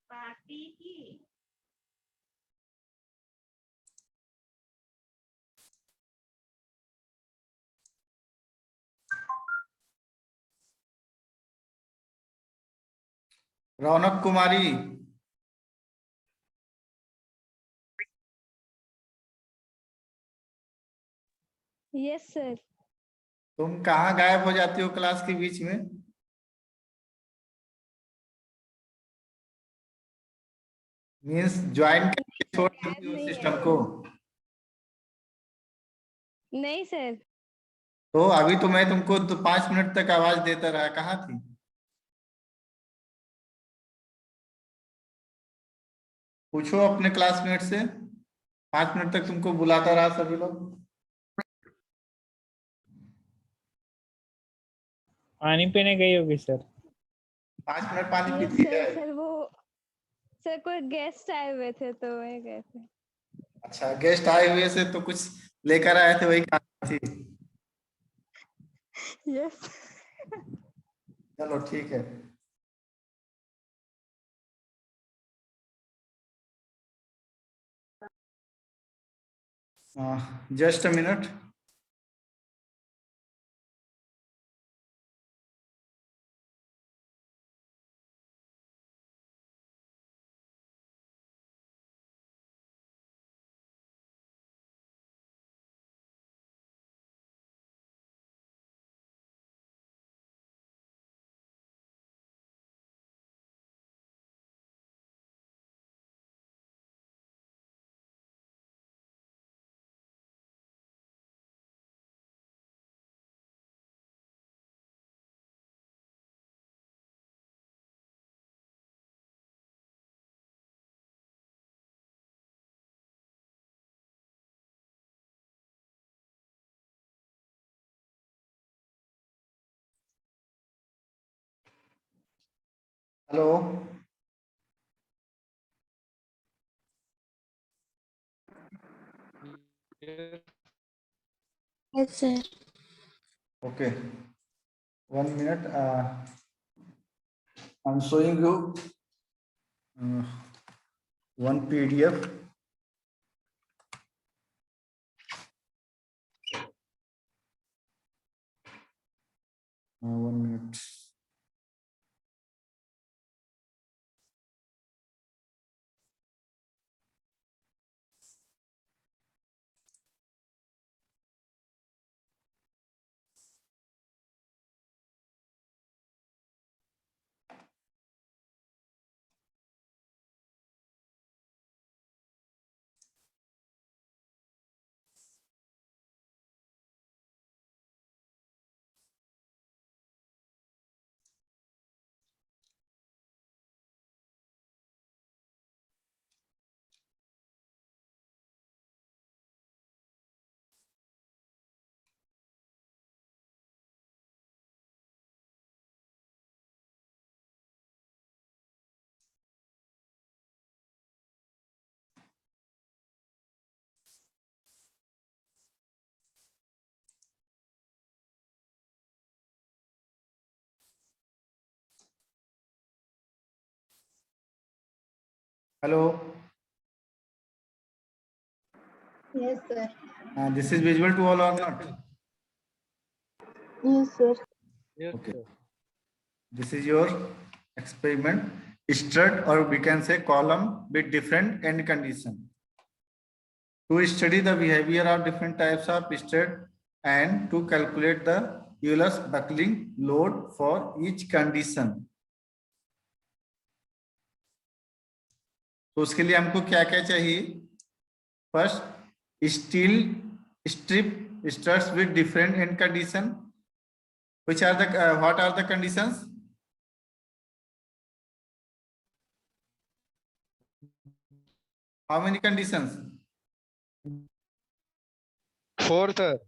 Party की रौनक Kumari, yes sir. तुम कहाँ गायब हो जाती हो क्लास के बीच में? मीन्स ज्वाइन करके छोड़ देती हो सिस्टम को? नहीं सर। तो अभी तो मैं तुमको 5 मिनट तक आवाज देता रहा, कहाँ थी? पूछो अपने क्लासमेट से, 5 मिनट तक तुमको बुलाता रहा सभी लोग। पानी पीने गई होगी सर। 5 मिनट पानी यस पीती है? सर। सर वो सर कोई गेस्ट आए हुए थे तो वही गए थे। अच्छा, गेस्ट आए हुए से तो कुछ लेकर आए थे, वही खानी थी? यस। चलो ठीक है। Just a minute. Hello, yes sir. Okay, 1 minute. I'm showing you one PDF. 1 minute. Hello. Yes sir. This is visible to all or not? Yes sir. Okay. This is your experiment. Strut, or we can say column with different end condition. To study the behavior of different types of strut and to calculate the Euler's buckling load for each condition. तो उसके लिए हमको क्या क्या चाहिए? First, steel strip struts with different end condition. Which are the what are the conditions? How many conditions? 4, sir.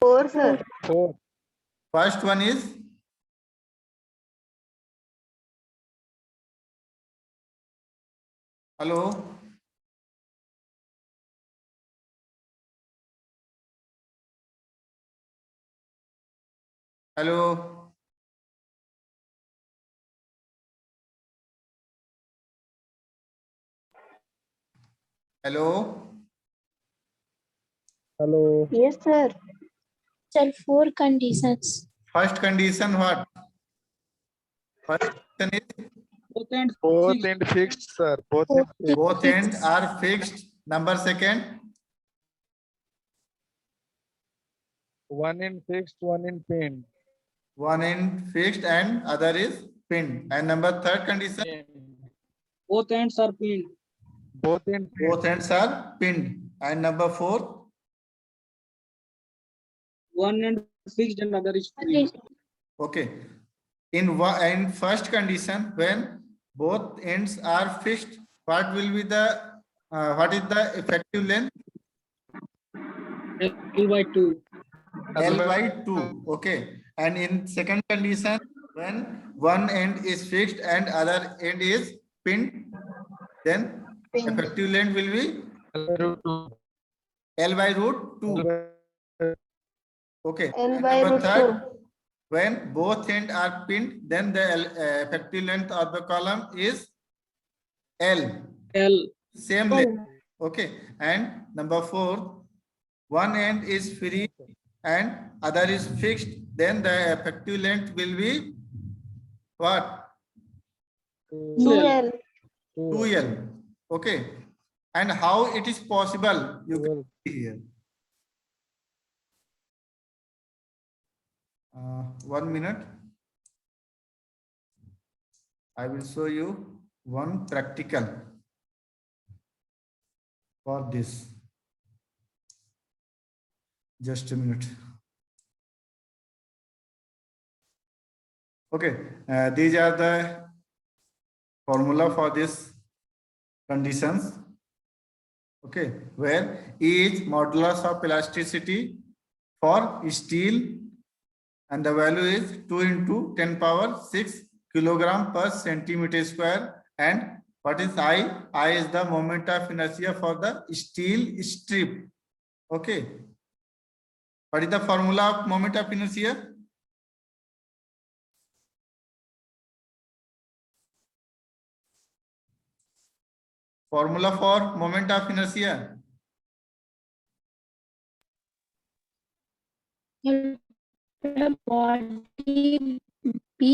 4 sir. 4. First one is hello. Hello. Hello. Hello. Yes, sir. Sir, 4 conditions. First condition what? First condition is Both end fixed, sir. Both end fixed. both ends are fixed. Number second, One end fixed, one end pinned. one end fixed and other is pinned. And number third condition, Both ends are pinned. Both end pinned. both ends are pinned. And number four, One end fixed and other is free. okay. In first condition, when both ends are fixed, what will be the what is the effective length? L by 2. L by 2. Okay. And in second condition, when one end is fixed and other end is pinned, then Pinned. effective length will be L by root 2. Okay. L And by number root third, when both ends are pinned, then the effective length of the column is L. L. Same 2. length. Okay. And number four, one end is free and other is fixed, then the effective length will be what? 2L. 2L. Okay. And how it is possible? You can see here. 1 minute. I will show you one practical for this. Just a minute. Okay, these are the formula for this conditions. Okay, where E is modulus of elasticity for steel and the value is 2 into 10 power 6 kilogram per centimeter square. And what is I? I is the moment of inertia for the steel strip. Okay. What is the formula of moment of inertia? Formula for moment of inertia. Body B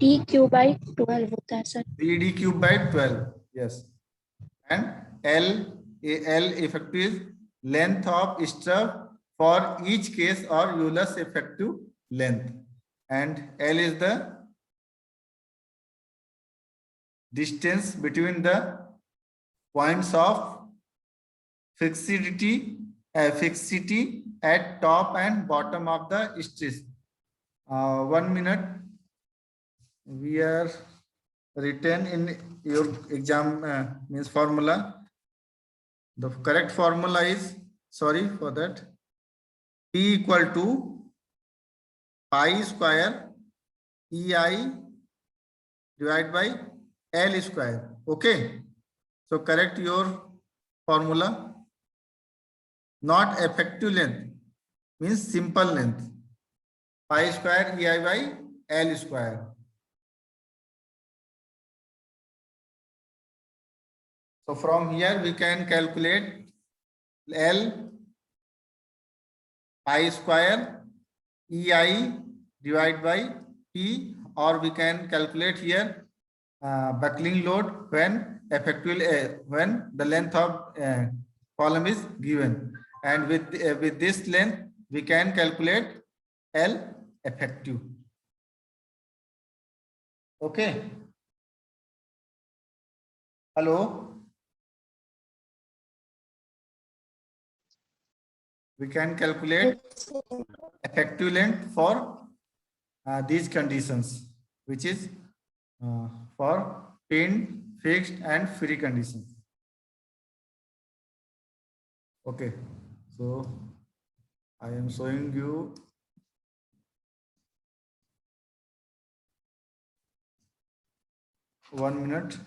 dq by 12 होता है sir. BD cube by 12. Yes. And L effective is length of strap for each case or Euler's effective length. And L is the distance between the points of fixity at top and bottom of the stress. 1 minute. We are written in your exam means formula. The correct formula is, sorry for that, P equal to pi square EI divided by L square. Okay. So correct your formula. Not effective length means simple length. Pi square EI by L square. So from here we can calculate L pi square EI divided by P, or we can calculate here buckling load when effective when the length of column is given, and with this length we can calculate L effective. Okay. Hello. We can calculate effective length for these conditions, which is for pinned, fixed, and free conditions. Okay, so I am showing you one minute.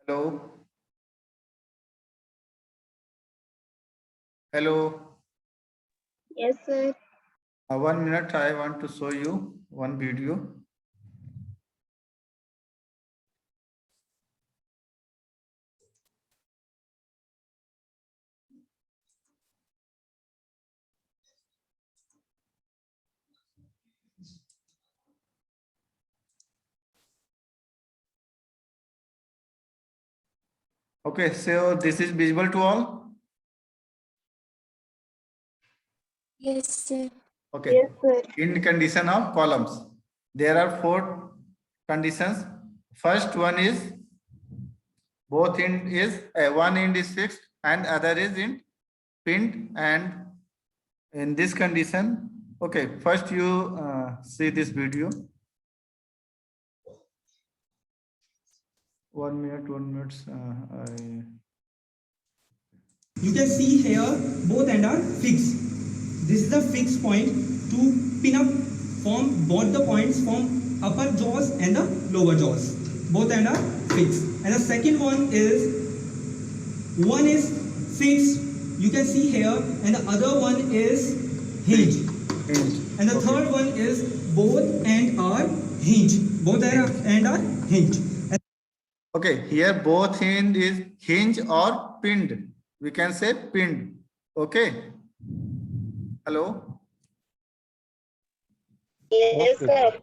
Hello. Hello. Yes, sir. 1 minute. I want to show you one video. Okay, so this is visible to all. Yes, sir. Okay. Yes, sir. In condition of columns, there are 4 conditions. First one is both end is one end is fixed and other is in pinned, and in this condition, okay, first you see this video. 1 minute, 1 minute. You can see here both ends are fixed. This is the fixed point to pin up from both the points from upper jaws and the lower jaws. Both ends are fixed. And the second one is fixed. You can see here, and the other one is hinged. And the third one is both ends are hinged. Both ends are hinged. Okay, here both end is hinge or pinned. We can say pinned. Okay. Hello. Yes, sir.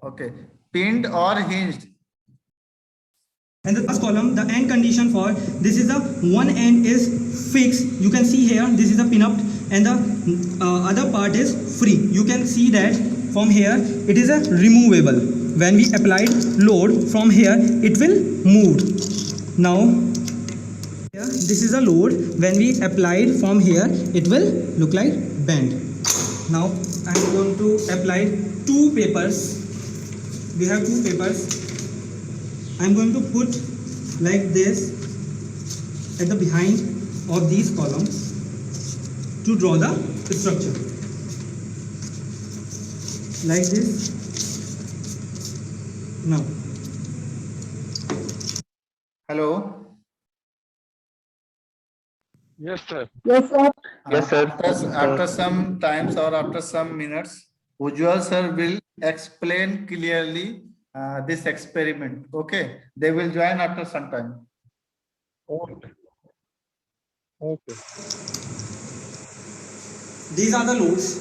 Okay, pinned or hinged. And the last column, the end condition for this is the one end is fixed. You can see here, this is the pin up, and the other part is free. You can see that from here, it is a removable. When we applied load from here, it will move. Now, here, this is a load. When we applied from here, it will look like bend. Now, I am going to apply 2 papers. We have 2 papers. I'm going to put like this at the behind of these columns to draw the structure. Like this. Now. Hello. Yes, sir. Yes, sir. Yes, sir. After some times or after some minutes, Ujjwal sir will explain clearly this experiment. Okay, they will join after some time. Okay. Okay. These are the loads.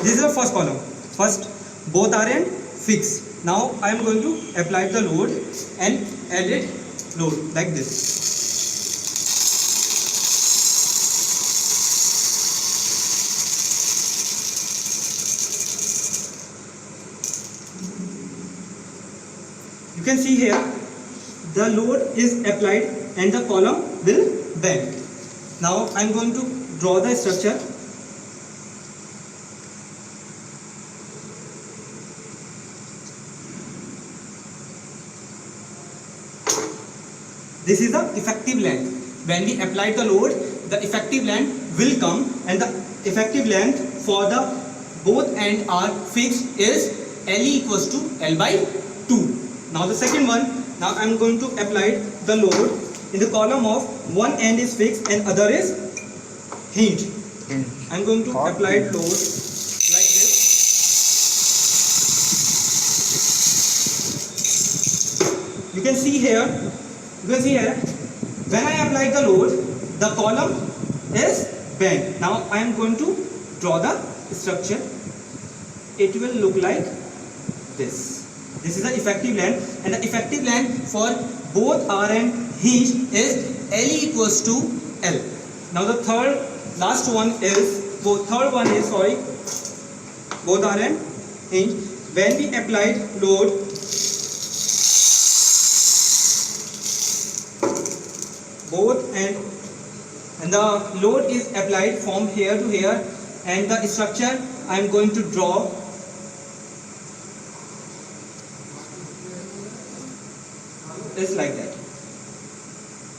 This is the first column. First, both are end fixed. Now I am going to apply the load and edit load like this. You can see here the load is applied and the column will bend. Now I am going to draw the structure. This is the effective length. When we apply the load, the effective length will come, and the effective length for the both end are fixed is LE equals to L by 2. Now the second one, now I am going to apply the load in the column of one end is fixed and other is hinged. I am going to apply load like this. You can see here, when I apply the load, the column is bent. Now I am going to draw the structure. It will look like this. This is the effective length, and the effective length for both R and hinge is LE equals to L. Now the third one is both R and hinge. When we applied load, both and the load is applied from here to here, and the structure I am going to draw is like that,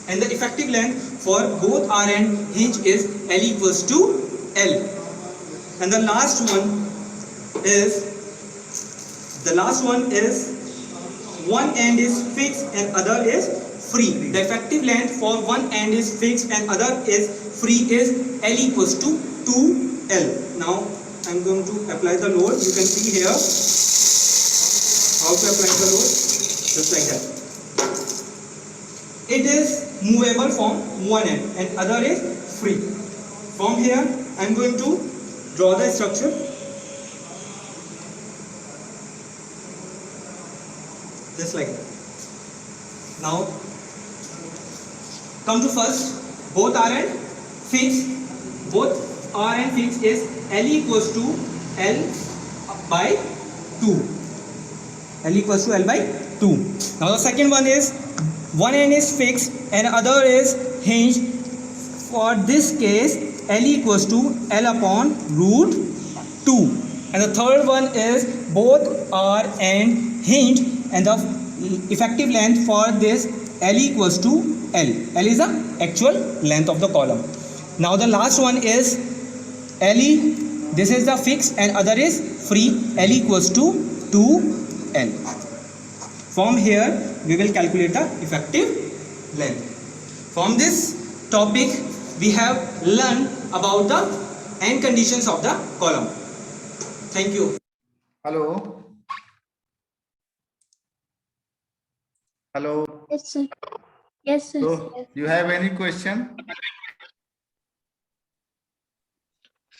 and the effective length for both R and hinge is L equals to L. And the last one is one end is fixed and other is free. The effective length for one end is fixed and other is free is L equals to 2L. Now I am going to apply the load. You can see here how to apply the load, just like that. It is movable from one end and other is free. From here I am going to draw the structure. Just like that. Now come to first, both R and fixed is L equals to L by 2. L equals to L by 2. Now the second one is one end is fixed and other is hinged. For this case, L equals to L upon root 2. And the third one is both R and hinged, and the effective length for this L equals to L. L is the actual length of the column. Now the last one is LE. This is the fixed and other is free. L equals to 2L. From here we will calculate the effective length. From this topic we have learned about the end conditions of the column. Thank you. Hello. Hello. Yes, sir. Yes, sir. So, you have any question?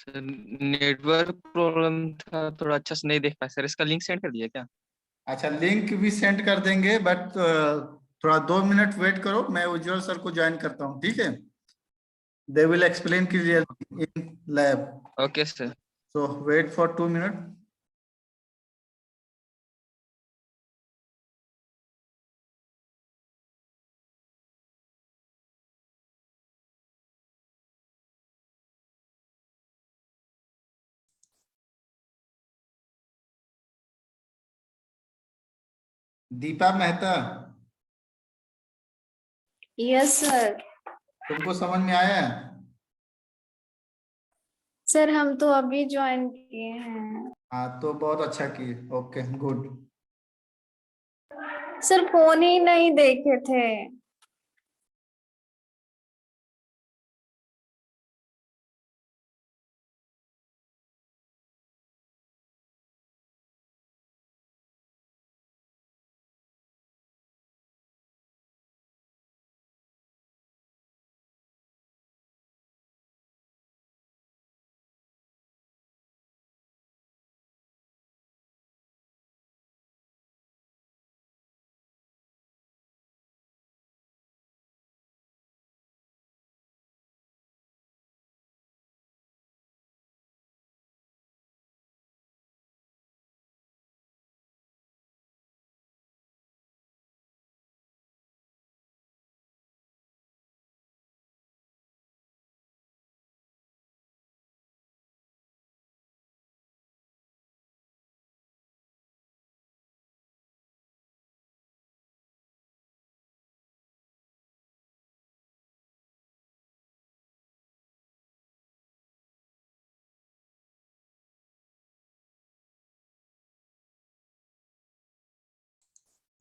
Sir network problem था, थोड़ा अच्छा से नहीं देख पाया sir. इसका link send कर दिया क्या? अच्छा, लिंक भी सेंड कर देंगे, बट थोड़ा 2 मिनट वेट करो, मैं उज्जवल सर को ज्वाइन करता हूँ, ठीक है? They will explain clearly in lab. Okay sir. So wait for 2 minute. Deepa Mehta, yes sir. तुमको समझ में आया? सर हम तो अभी ज्वाइन किए हैं. हाँ, तो बहुत अच्छा किए. Okay, good. सर फोन ही नहीं देखे थे.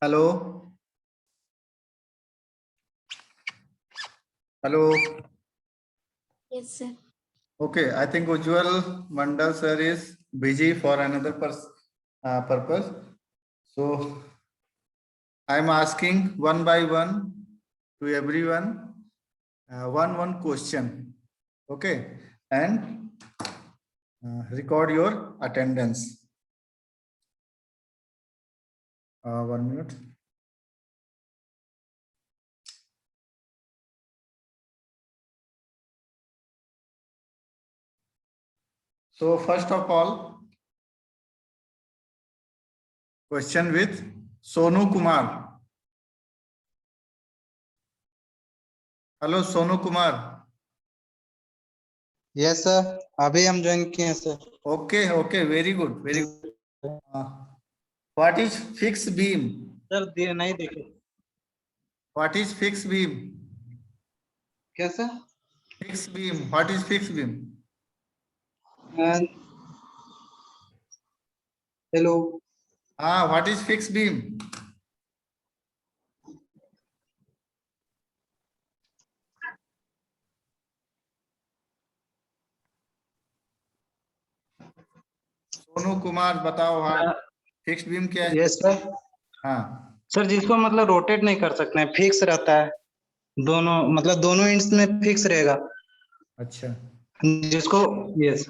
Hello hello Yes, sir. Okay, I think Ujjwal Mandal sir is busy for another purpose. So I am asking one by one to everyone one question. Okay, and record your attendance. 1 minute. So first of all, question with Sonu Kumar. Hello Sonu Kumar. Yes sir, अभी हम join किए हैं sir. Okay, okay, very good, very good. What is fixed beam? Sir नहीं देखे। What is fixed beam? क्या sir? Fixed beam. What is fixed beam? Hello. What is fixed beam? Sonu Kumar बताओ। हाँ, fixed beam क्या है? Yes sir. हाँ sir जिसको मतलब रोटेट नहीं कर सकते हैं, फिक्स रहता है, दोनों मतलब दोनों इंड्स में फिक्स रहेगा। अच्छा, जिसको यस।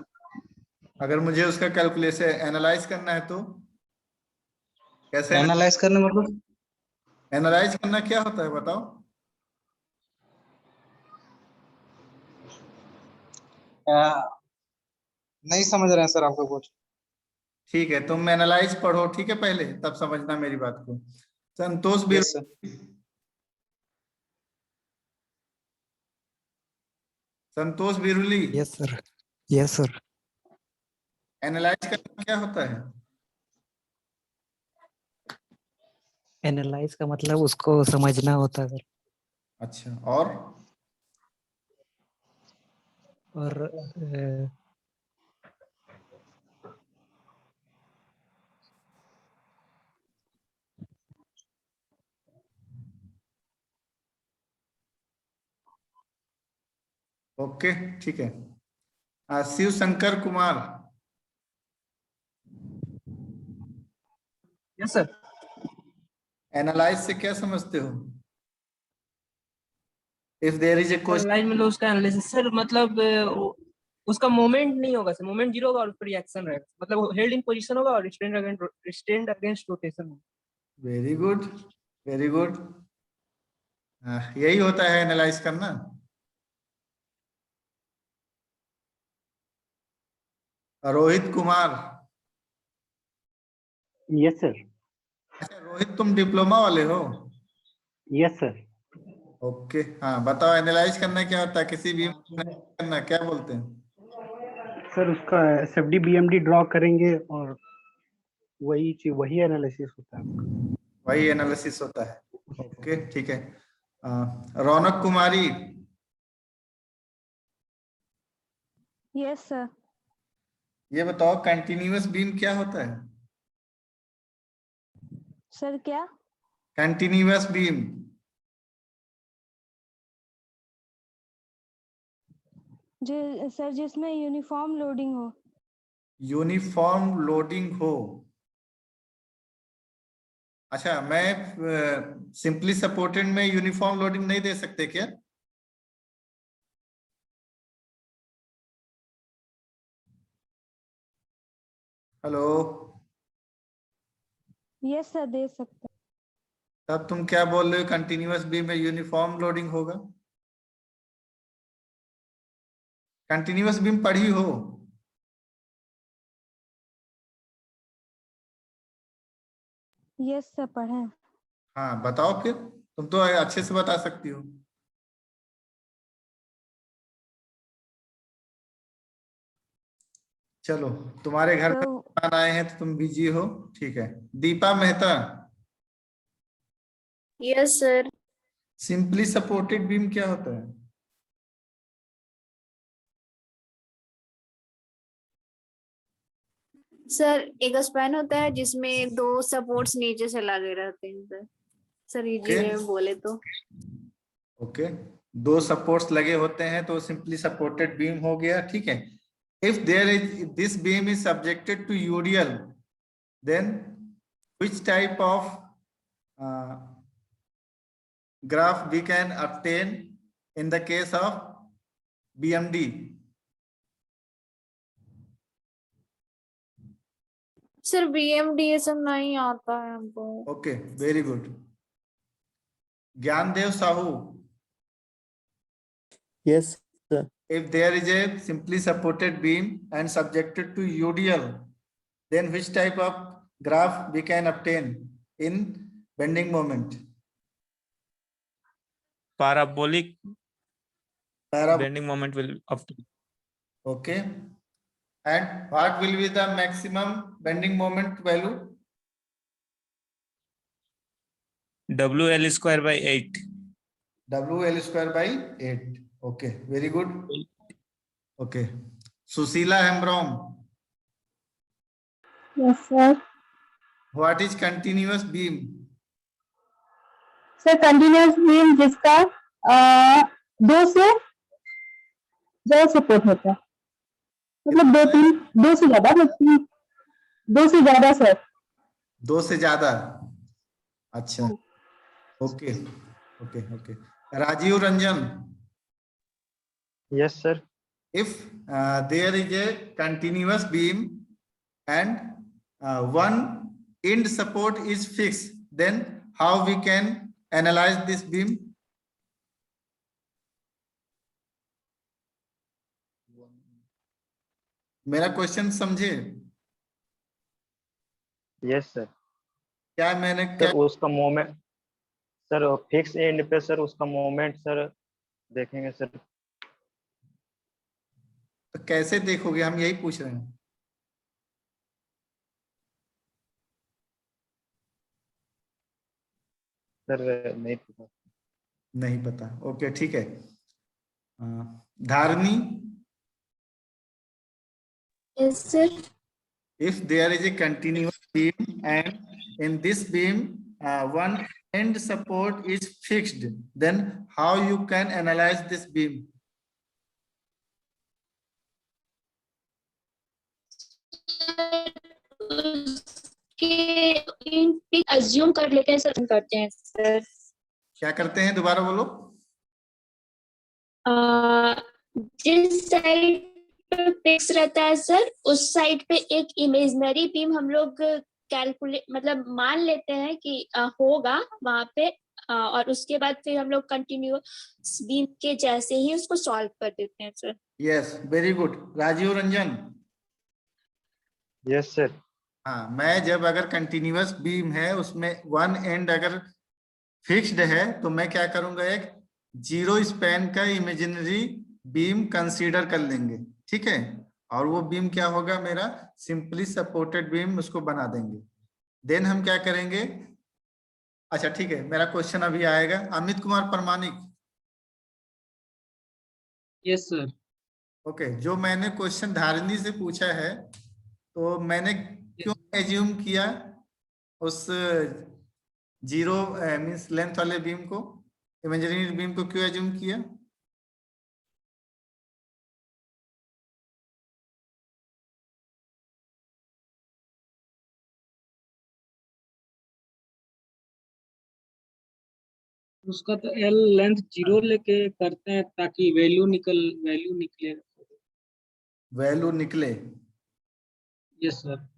अगर मुझे उसका कैलकुलेशन एनालाइज करना है तो कैसे एनालाइज करने मतलब एनालाइज करना क्या होता है बताओ? नहीं समझ रहे हैं सर आपको कुछ। ठीक है, तुम एनालाइज पढ़ो, ठीक है, पहले तब समझना मेरी बात को। Santosh yes sir. Santosh Biruli. Yes sir. Yes sir. Analyse करना क्या होता है? एनालाइज का मतलब उसको समझना होता है सर। अच्छा, और ओके, ठीक है। Shiv Shankar Kumar. Yes sir. Analyse से क्या समझते हो? If there is a question, analyse मतलब उसका एनालिसिस सर, मतलब उसका मोमेंट नहीं होगा सर, मोमेंट जीरो होगा और उसका रिएक्शन रहेगा, मतलब हेल्ड इन पोजीशन होगा और restrained against rotation. Very good, very good. यही होता है एनालाइज करना। रोहित कुमार। Yes sir. अच्छा रोहित, तुम डिप्लोमा वाले हो? Yes sir. ओके, हाँ बताओ एनालाइज करना क्या होता है, किसी भी करना क्या बोलते हैं? सर उसका एसएफडी बीएमडी ड्रॉ करेंगे और वही एनालिसिस होता है। वही एनालिसिस होता है। ओके, ठीक है। रौनक कुमारी। Yes sir. ये बताओ कंटिन्यूअस बीम क्या होता है? सर क्या? Continuous beam. सर जिसमें यूनिफॉर्म लोडिंग हो। यूनिफॉर्म लोडिंग हो। अच्छा, मैं सिंपली सपोर्टेड में यूनिफॉर्म लोडिंग नहीं दे सकते क्या? हेलो, यस सर, दे सकते। तब तुम क्या बोल रहे हो, कंटिन्यूअस बीम में यूनिफॉर्म लोडिंग होगा? कंटिन्यूअस बीम पढ़ी हो? यस सर, पढ़े। हाँ बताओ फिर, तुम तो अच्छे से बता सकती हो। चलो, तुम्हारे घर में मेहमान आए हैं तो तुम बिजी हो, ठीक है। Deepa Mehta. Yes sir. Simply supported beam क्या होता है? सर एक स्पैन होता है जिसमें दो सपोर्ट्स नीचे से लगे रहते हैं सर। Sir easy Okay. में बोले तो ओके, दो सपोर्ट्स लगे होते हैं तो सिंपली सपोर्टेड बीम हो गया, ठीक है। If there is this beam is subjected to UDL, then which type of graph we can obtain in the case of BMD? Sir BMD ये सब नहीं आता है हमको। Okay, very good. Gyandev Sahu. Yes, sir. If there is a simply supported beam and subjected to UDL, then which type of graph we can obtain in bending moment? Parabolic Parab bending moment will up to. Okay. And what will be the maximum bending moment value? WL square by 8. WL square by 8. Okay, very good. Okay. Susila Hembrom. Yes, sir. What is continuous beam? Sir continuous beam जिसका दो से support होता है, मतलब दो से ज्यादा, दो से ज्यादा सर। दो से ज्यादा, अच्छा, okay okay okay. Rajiv Ranjan. Yes, sir. If there is a continuous beam and one end support is fixed, then how we can analyze this beam? मेरा क्वेश्चन समझे? Yes, sir. क्या मैंने क्या सर उसका मोमेंट, सर फिक्स एंड पे sir उसका moment sir देखेंगे sir. तो कैसे देखोगे, हम यही पूछ रहे हैं। सर नहीं पता। नहीं पता, ओके ठीक है। Dharni. Yes, sir. If there is a continuous beam and in this beam one end support is fixed, then how you can analyze this beam? Assume कर लेते हैं सर, करते हैं सर। क्या करते हैं, दोबारा बोलो। जिस साइड पे फिक्स रहता है सर, उस साइड पे एक इमेजिनरी बीम हम लोग कैलकुलेट मतलब मान लेते हैं कि होगा वहां पे, और उसके बाद फिर हम लोग कंटिन्यूअस बीम के जैसे ही उसको सॉल्व कर देते हैं sir. Yes, very good. Rajiv Ranjan. Yes sir. हाँ, मैं जब अगर कंटिन्यूअस बीम है उसमें वन एंड अगर फिक्स्ड है तो मैं क्या करूंगा, एक जीरो स्पैन का इमेजिनरी बीम कंसीडर कर लेंगे, ठीक है। और वो बीम क्या होगा, मेरा सिंपली सपोर्टेड बीम उसको बना देंगे। देन हम क्या करेंगे, अच्छा ठीक है, मेरा क्वेश्चन अभी आएगा। Amit Kumar Paramanik. Yes sir. Okay, जो मैंने क्वेश्चन धारणी से पूछा है तो मैंने क्यों एज्यूम किया उस जीरो मींस लेंथ वाले बीम को, इमेजिनरी बीम को क्यों एज्यूम किया? उसका तो एल लेंथ जीरो लेके करते हैं ताकि वैल्यू निकले। वैल्यू निकले, यस सर।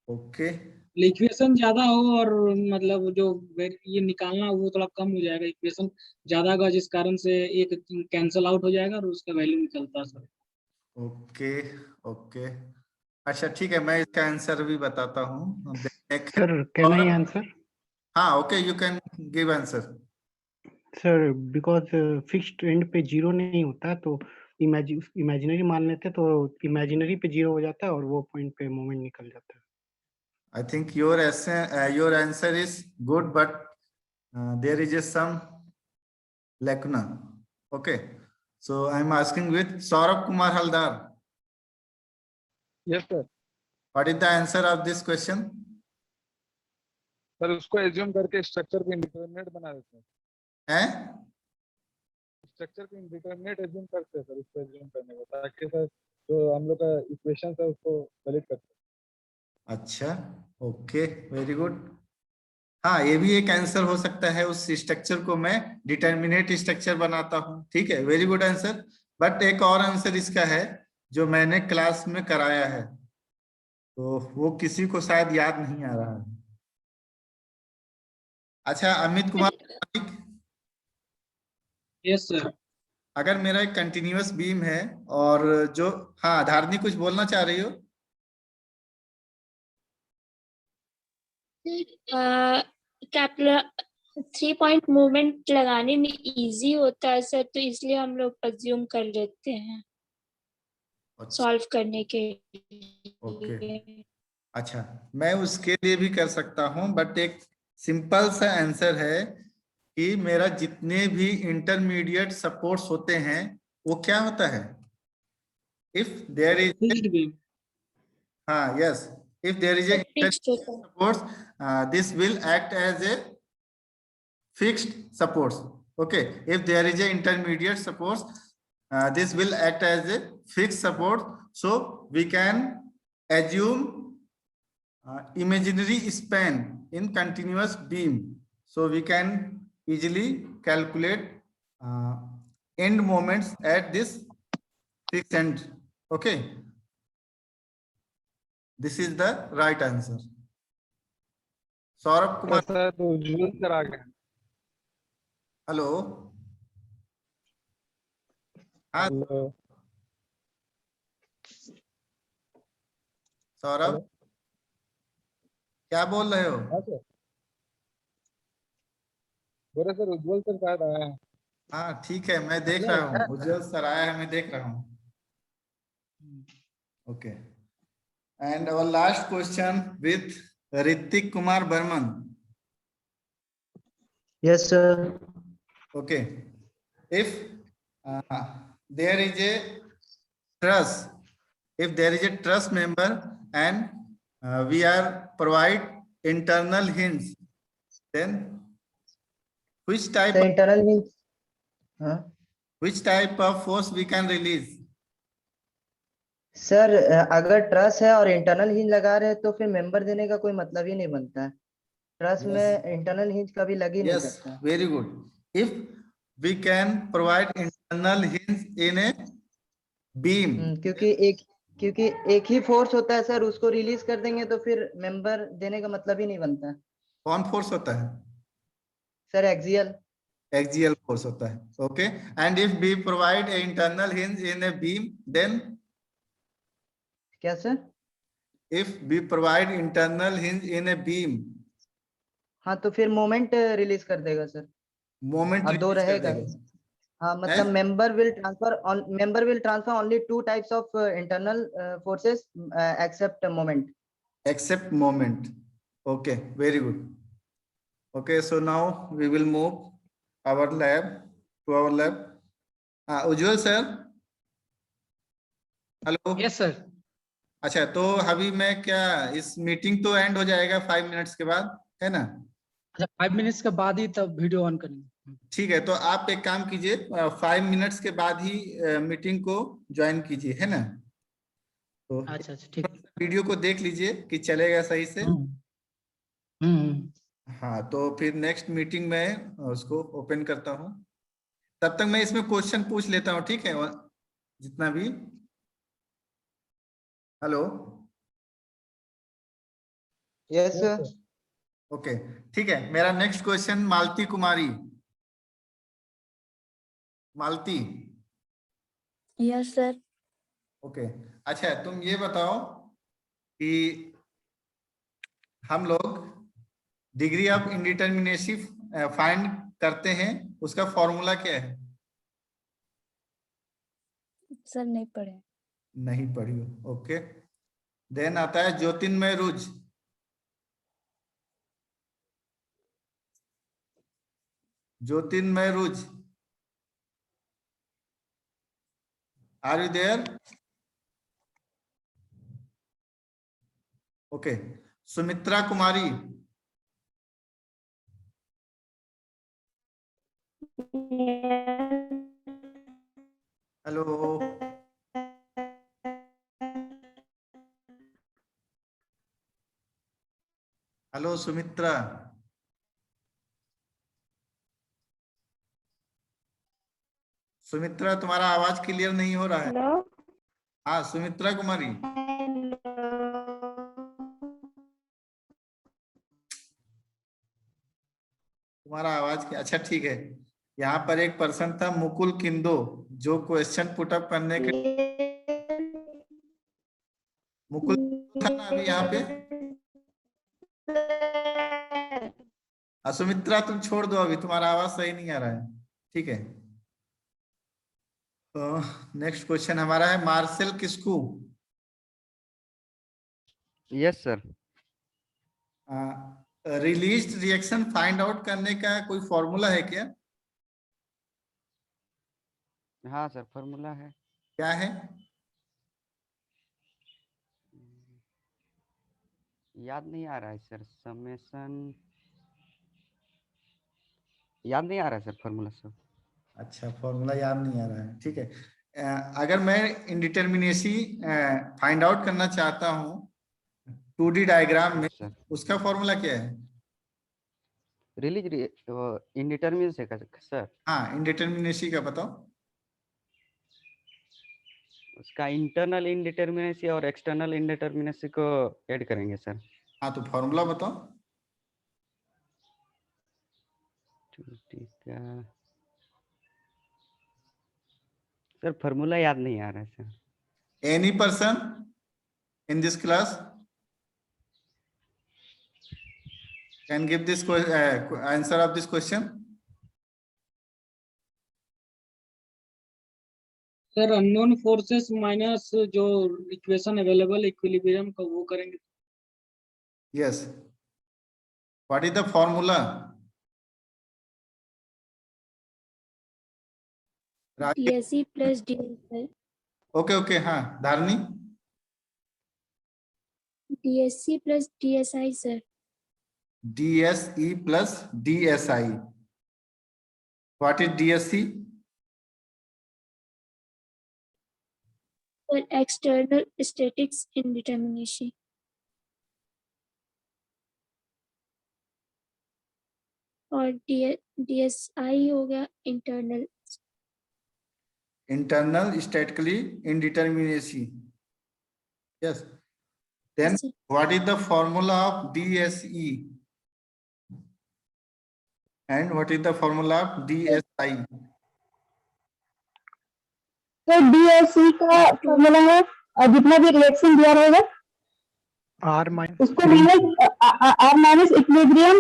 ओके। इक्वेशन ज्यादा हो और मतलब जो ये निकालना वो थोड़ा कम हो जाएगा, इक्वेशन ज्यादा होगा जिस कारण से एक कैंसल आउट हो जाएगा और उसका वैल्यू निकलता है सर। ओके ओके, अच्छा ठीक है, मैं इसका आंसर भी बताता हूँ। Sir can I answer? हाँ okay, you can give answer. Sir because fixed end पे जीरो नहीं होता तो इमेजिनरी मान लेते तो इमेजिनरी पे जीरो हो जाता है और वो पॉइंट पे मोमेंट निकल जाता है। I think your answer is good, but there is some lacuna. Okay, so I'm asking with Saurabh Kumar Haldar. Yes sir. What is the answer of this question? Sir उसको assume करके structure को indeterminate बना देते हैं। हैं? Structure को indeterminate assume करते हैं सर, उसको एज्यूम करने को, ताकि सर जो हम लोग का इक्वेशन है उसको वैलिड करते हैं। अच्छा, ओके, वेरी गुड। हाँ, ये भी एक आंसर हो सकता है, उस स्ट्रक्चर को मैं डिटर्मिनेट स्ट्रक्चर बनाता हूँ। ठीक है, वेरी गुड आंसर। बट एक और आंसर इसका है जो मैंने क्लास में कराया है, तो वो किसी को शायद याद नहीं आ रहा है। अच्छा, अमित कुमार, यस सर। अगर मेरा एक कंटिन्यूअस बीम है और जो, हाँ धारनी कुछ बोलना चाह रही हो? कैपिटल 3 पॉइंट मूवमेंट लगाने में इजी होता है सर, तो इसलिए हम लोग अज्यूम कर लेते हैं सॉल्व करने के लिए। अच्छा, मैं उसके लिए भी कर सकता हूं, बट एक सिंपल सा आंसर है कि मेरा जितने भी इंटरमीडिएट सपोर्ट्स होते हैं वो क्या होता है, इफ देयर इज, हाँ yes, if there is a supports, this will act as a fixed supports. Okay, if there is a intermediate supports, this will act as a fixed support. So we can assume imaginary span in continuous beam. So we can easily calculate end moments at this fixed end. Okay. This is the right answer. Saurabh Kumar sir, तो उज्जवल sir आ गए। Hello, हाँ सौरभ, क्या बोल रहे हो? हाँ sir, बोले sir उज्जवल sir शायद आया है। हाँ ठीक है, मैं देख रहा हूँ, उज्जवल सर आया है, मैं देख रहा हूँ। Okay, and our last question with Ritik Kumar Burman. Yes sir. Okay, if there is a truss, if there is a truss member and we are provide internal hinge, then which type the internal hinge, which type of force we can release? Sir अगर truss है और internal hinge लगा रहे हैं तो फिर member देने का कोई मतलब ही नहीं बनता है। ट्रस में इंटरनल हिंज कभी लग ही नहीं सकता। Very good, if we can provide internal hinge in a beam, क्योंकि एक ही फोर्स होता है सर, उसको रिलीज कर देंगे तो फिर मेंबर देने का मतलब ही नहीं बनता। कौन फोर्स होता है सर? एक्सियल फोर्स होता है। Okay, and if we provide a internal hinge in a beam, then क्या sir? If we provide internal hinge in a beam, हाँ तो फिर मोमेंट रिलीज कर देगा सर। मोमेंट दो रहेगा। हाँ मतलब member will transfer only 2 types of internal forces except moment. Okay, very good. Okay, so now we will move our lab. Ujjwal sir, hello. Yes sir. अच्छा, तो अभी मैं क्या, इस मीटिंग तो एंड हो जाएगा 5 मिनट्स के बाद, है ना? अच्छा, 5 मिनट्स के बाद ही तब वीडियो ऑन करेंगे। ठीक है, तो आप एक काम कीजिए, 5 मिनट्स के बाद ही मीटिंग को ज्वाइन कीजिए, है ना? तो अच्छा ठीक, वीडियो को देख लीजिए कि चलेगा सही से। हाँ, तो फिर नेक्स्ट मीटिंग में उसको ओपन करता हूँ, तब तक मैं इसमें क्वेश्चन पूछ लेता हूँ, ठीक है? जितना भी। Hello, yes sir. ओके, ठीक है। मेरा next question Malti Kumari. Malti. Yes sir. Okay, अच्छा तुम ये बताओ कि हम लोग डिग्री ऑफ इंडिटरमिनेसी फाइंड करते हैं, उसका फॉर्मूला क्या है? सर नहीं पढ़े। नहीं पढ़ी हो, ओके। देन आता है Jyotirmoy Ruj. Jyotirmoy Ruj, are you there? Okay, Sumitra Kumari, hello, hello Sumitra, Sumitra तुम्हारा आवाज क्लियर नहीं हो रहा है। हेलो। हाँ सुमित्रा कुमारी, तुम्हारा आवाज क्या, अच्छा ठीक है। यहाँ पर एक पर्सन था मुकुल किंदो, जो क्वेश्चन पुटअप करने के, मुकुल था ना अभी यहाँ पे। सुमित्रा तुम छोड़ दो, अभी तुम्हारा आवाज सही नहीं आ रहा है, ठीक है। तो नेक्स्ट क्वेश्चन हमारा है Marcel Kisku. Yes sir. Released reaction find out करने का कोई फॉर्मूला है क्या? हाँ सर, फॉर्मूला है। क्या है? याद नहीं आ रहा है सर, समेशन याद नहीं आ रहा है सर फॉर्मूला सर। अच्छा, फॉर्मूला याद नहीं आ रहा है, ठीक है। अगर मैं इंडिटर्मिनेसी फाइंड आउट करना चाहता हूँ 2D डायग्राम में, उसका फॉर्मूला क्या है? रिलीज इंडिटर्मिनेसी का सर। हाँ, इंडिटर्मिनेसी का बताओ। उसका इंटरनल इंडिटर्मिनेसी और एक्सटर्नल इंडिटर्मिनेसी को ऐड करेंगे सर। हाँ, तो फॉर्मूला बताओ। ठीक है सर, फॉर्मूला याद नहीं आ रहा है sir. Any person in this class can give this answer of this question? Sir unknown forces minus जो इक्वेशन अवेलेबल इक्विलिब्रियम का वो करेंगे। Yes, what is the formula? DSE plus DSI। Okay okay, हाँ Dharani. DSE plus DSI sir. DSE plus DSI। What is DSE? Sir external statics indeterminacy। और DSI हो गया internal. Internal statically indeterminacy। Yes. Then what is the formula of DSE? And what is the formula of DSI? तो DSE का formula है जितना भी reaction दिया रहेगा उसको minus equilibrium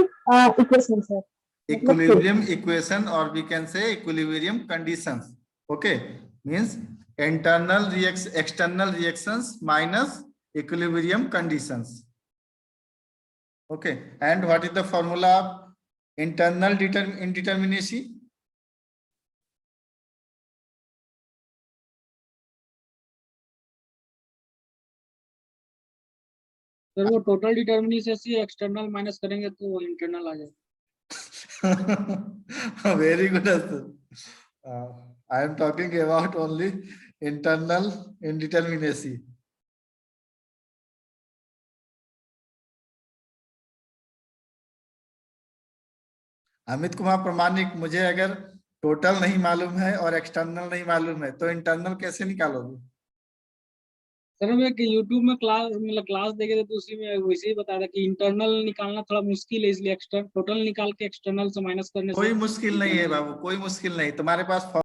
equation sir. Equilibrium equation, or we can say equilibrium conditions. Okay, means internal external reactions minus equilibrium conditions. Okay, and what is the formula of internal indeterminacy? Sir वो total determinacy external minus करेंगे तो वो internal आ जाएगा। Very good answer. I am talking about only internal indeterminacy. Amit Kumar प्रमाणिक, मुझे अगर total नहीं मालूम है और एक्सटर्नल नहीं मालूम है तो इंटरनल कैसे निकालोगे? सर मैं यूट्यूब में क्लास देखे थे तो उसी में वैसे ही बताया था कि इंटरनल निकालना थोड़ा मुश्किल है, इसलिए एक्सटर्नल टोटल निकाल के एक्सटर्नल से माइनस करने से कोई मुश्किल नहीं है बाबू, कोई मुश्किल नहीं। तुम्हारे पास